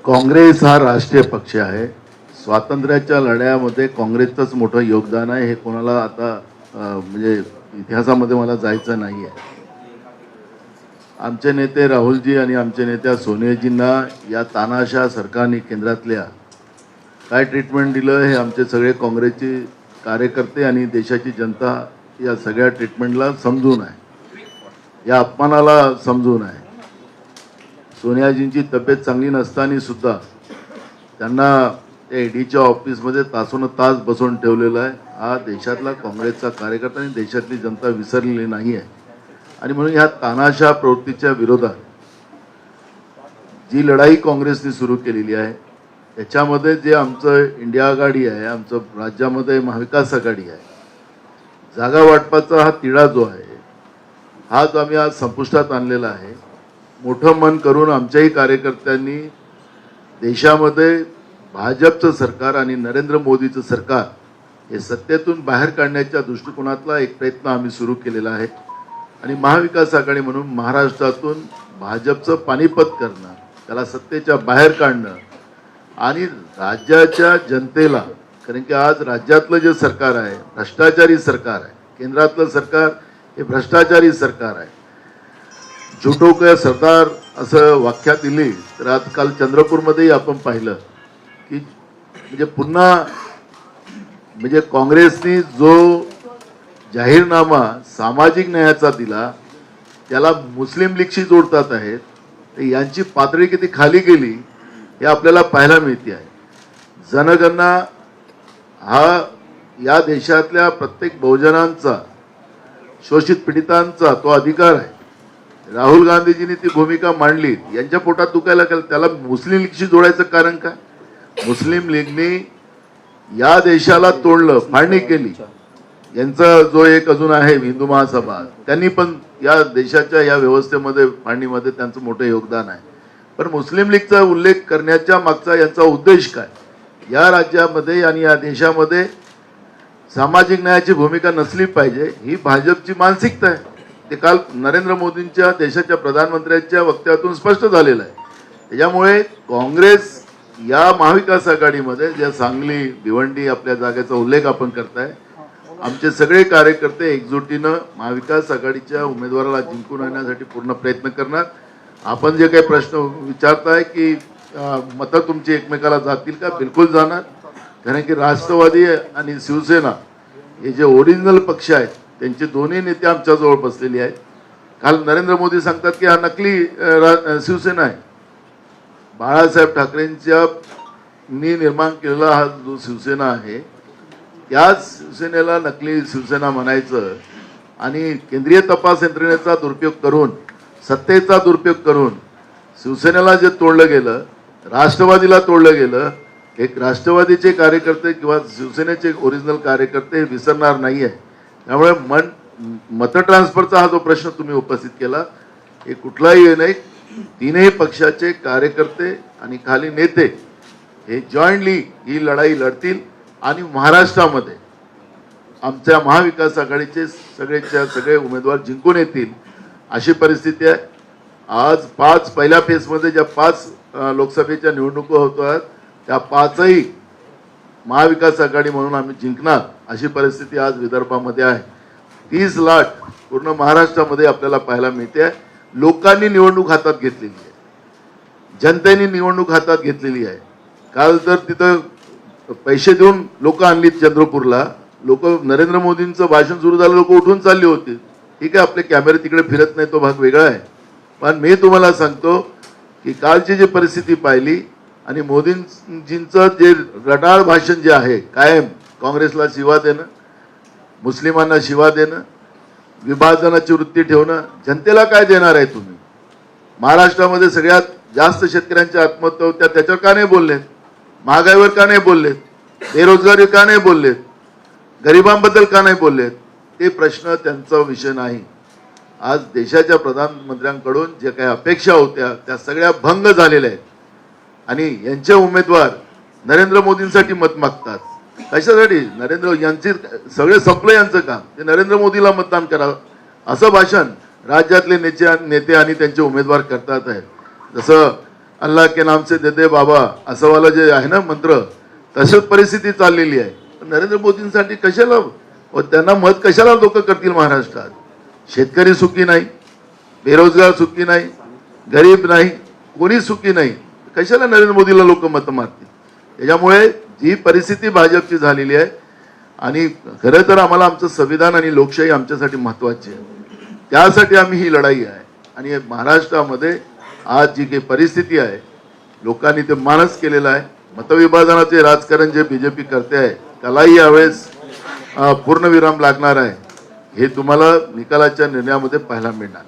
काँग्रेस हा राष्ट्रीय पक्ष आहे. स्वातंत्र्याच्या लढ्यामध्ये काँग्रेसचंच मोठं योगदान आहे. हे कोणाला आता म्हणजे इतिहासामध्ये मला जायचं नाही आहे. आमचे नेते राहुलजी आणि आमच्या नेत्या सोनियाजींना या तानाशा सरकारने केंद्रातल्या काय ट्रीटमेंट दिलं हे आमचे सगळे काँग्रेसचे कार्यकर्ते आणि देशाची जनता या सगळ्या ट्रीटमेंटला समजून आहे, या अपमानाला समजून आहे. सोनियाजींची तब्येत चांगली नसताना सुद्धा त्यांना ईडीच्या ऑफिसमध्ये तासोन तास बसवून ठेवलेलं आहे. हा देशातला काँग्रेसचा कार्यकर्ता आणि देशातली जनता विसरलेली नाही आहे. आणि म्हणून ह्या तानाशा प्रवृत्तीच्या विरोधात जी लढाई काँग्रेसने सुरू केलेली आहे त्याच्यामध्ये जे आमचं इंडिया आघाडी आहे, आमचं राज्यामध्ये महाविकास आघाडी आहे, जागा वाटपाचा हा तिढा जो आहे हा जो आम्ही आज संपुष्टात आणलेला आहे. मोठं मन करून आमच्याही कार्यकर्त्यांनी देशामध्ये भाजपचं सरकार आणि नरेंद्र मोदीचं सरकार हे सत्तेतून बाहेर काढण्याच्या दृष्टिकोनातला एक प्रयत्न आम्ही सुरू केलेला आहे. आणि महाविकास आघाडी म्हणून महाराष्ट्रातून भाजपचं पानिपत करणं, त्याला सत्तेच्या बाहेर काढणं आणि राज्याच्या जनतेला, कारण की आज राज्यातलं जे सरकार आहे भ्रष्टाचारी सरकार आहे, केंद्रातलं सरकार हे भ्रष्टाचारी सरकार आहे. झुटो का सरदार असं व्याख्या दिली तर आजकाल चंद्रपूरमध्येही आपण पाहिलं की म्हणजे पुन्हा म्हणजे काँग्रेसने जो जाहीरनामा सामाजिक न्यायाचा दिला त्याला मुस्लिम लीगशी जोडतात आहेत. तर यांची पातळी किती खाली गेली हे आपल्याला पाहायला मिळते आहे. जनगणना हा या देशातल्या प्रत्येक बहुजनांचा, शोषित पीडितांचा तो अधिकार आहे. राहुल गांधीजींनी ती भूमिका मांडली, यांच्या पोटात दुखायला लागलं. त्याला मुस्लिम लीगशी जोडायचं कारण काय? मुस्लिम लीगने या देशाला तोडलं, फाळणी केली. यांचा जो एक अजून आहे हिंदू महासभा, त्यांनी पण या देशाच्या या व्यवस्थेमध्ये फाळणीमध्ये त्यांचं मोठं योगदान आहे. पण मुस्लिम लीगचा उल्लेख करण्याच्या मागचा यांचा उद्देश काय? या राज्यामध्ये आणि या देशामध्ये सामाजिक न्यायाची भूमिका नसली पाहिजे ही भाजपची मानसिकता आहे. ते काल नरेंद्र मोदींच्या देशाच्या प्रधानमंत्र्यांच्या वक्तव्यातून स्पष्ट झालेलं आहे. त्याच्यामुळे काँग्रेस या महाविकास आघाडीमध्ये ज्या सांगली, भिवंडी आपल्या जागेचा उल्लेख आपण करताय, आमचे सगळे कार्यकर्ते एकजुटीनं महाविकास आघाडीच्या उमेदवाराला जिंकून आणण्यासाठी पूर्ण प्रयत्न करणार. आपण जे काही प्रश्न विचारताय की मतं तुमची एकमेकाला जातील का? बिलकुल जाणार. कारण की राष्ट्रवादी आणि शिवसेना हे जे ओरिजिनल पक्ष आहेत त्यांचे दोन्ही नेते आमच्याजवळ बसलेले आहेत. काल नरेंद्र मोदी सांगतात की हा नकली शिवसेना आहे. बाळासाहेब ठाकरेंच्या निर्माण केलेला हा जो शिवसेना आहे त्याच शिवसेनेला नकली शिवसेना म्हणायचं आणि केंद्रीय तपास यंत्रणेचा दुरुपयोग करून, सत्तेचा दुरुपयोग करून शिवसेनेला जे तोडलं गेलं, राष्ट्रवादीला तोडलं गेलं. एक राष्ट्रवादीचे कार्यकर्ते किंवा शिवसेनेचे ओरिजिनल कार्यकर्ते विसरणार नाही आहे. त्यामुळे मत ट्रान्सफरचा हा जो प्रश्न तुम्ही उपस्थित केला हे कुठलाही नाही. तीनही पक्षाचे कार्यकर्ते आणि खाली नेते हे जॉईंटली ही लढाई लढतील आणि महाराष्ट्रामध्ये आमच्या महाविकास आघाडीचे सगळेच्या सगळे उमेदवार जिंकून येतील अशी परिस्थिती आहे. आज पहिल्या फेजमध्ये ज्या 5 लोकसभेच्या निवडणुका होतात त्या 5ही महाविकास आघाडी म्हणून आम्ही जिंकणार अशी परिस्थिती आज विदर्भामध्ये आहे. 30 लाख पूर्ण महाराष्ट्रामध्ये आपल्याला पाहायला मिळते आहे. लोकांनी निवडणूक हातात घेतलेली आहे, जनतेने निवडणूक हातात घेतलेली आहे. काल तर तिथं पैसे देऊन लोक आणलीत चंद्रपूरला. लोक नरेंद्र मोदींचं भाषण सुरू झालं, लोक उठून चालले होते. ठीक आहे, आपले कॅमेरे तिकडे फिरत नाही, तो भाग वेगळा आहे. पण मी तुम्हाला सांगतो की कालची जी परिस्थिती पाहिली आणि मोदींजींचं जे रटाळ भाषण जे आहे, कायम काँग्रेसला शिवा देणं, मुस्लिमांना शिवा देणं, विभाजनाची वृत्ती ठेवणं, जनतेला काय देणार आहे तुम्ही? महाराष्ट्रामध्ये सगळ्यात जास्त शेतकऱ्यांच्या आत्महत्या होत्या, त्याच्यावर का नाही बोललेत? महागाईवर का नाही बोललेत? बेरोजगारी का नाही बोललेत? गरिबांबद्दल का नाही बोललेत? ते प्रश्न त्यांचा विषय नाही. आज देशाच्या प्रधानमंत्र्यांकडून जे काही अपेक्षा होत्या त्या सगळ्या भंग झालेल्या आहेत. आणि यांचे उमेदवार नरेंद्र मोदींसाठी मत मागतात. कशासाठी? नरेंद्र यांचे सगळे संपलं यांचं काम, ते नरेंद्र मोदीला मतदान करा असं भाषण राज्यातले नेते आणि त्यांचे उमेदवार करतात आहेत. जसं अल्लाह के नाम से दे दे बाबा असं वाला जे आहे ना मंत्र, तशीच परिस्थिती चाललेली आहे. नरेंद्र मोदींसाठी कशाला व त्यांना मत कशाला लोक करतील महाराष्ट्रात? शेतकरी सुखी नाही, बेरोजगार सुखी नाही, गरीब नाही, कोणी सुखी नाही. कशाला नरेंद्र मोदीला लोक मत मारतील? त्याच्यामुळे जी परिस्थिती भाजपची झालेली आहे, आणि खरं तर आम्हाला आमचं संविधान आणि लोकशाही आमच्यासाठी महत्वाची आहे. त्यासाठी आम्ही ही लढाई आहे. आणि महाराष्ट्रामध्ये आज जी काही परिस्थिती आहे, लोकांनी ते मानस केलेलं आहे. मतविभाजनाचे राजकारण जे बीजेपी करते आहे, त्यालाही यावेळेस पूर्णविराम लागणार आहे. हे तुम्हाला निकालाच्या निर्णयामध्ये पाहायला मिळणार.